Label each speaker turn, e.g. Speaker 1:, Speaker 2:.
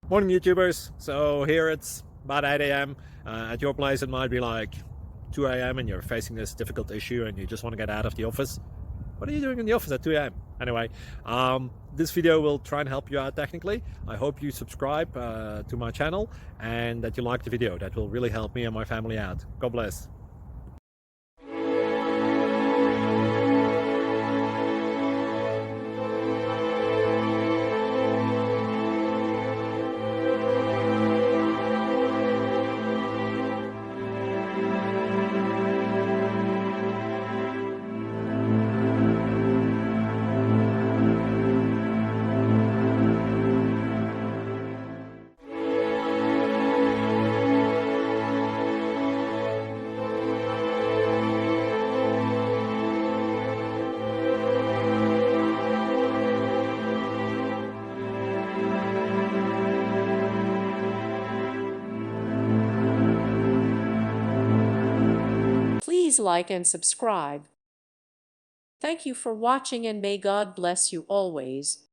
Speaker 1: Morning YouTubers. So here it's about 8 a.m. At your place it might be like 2 a.m. and you're facing this difficult issue and you just want to get out of the office. What are you doing in the office at 2 a.m.? Anyway, this video will try and help you out technically. I hope you subscribe to my channel and that you like the video. That will really help me and my family out. God bless.
Speaker 2: Please like and subscribe. Thank you for watching and may God bless you always.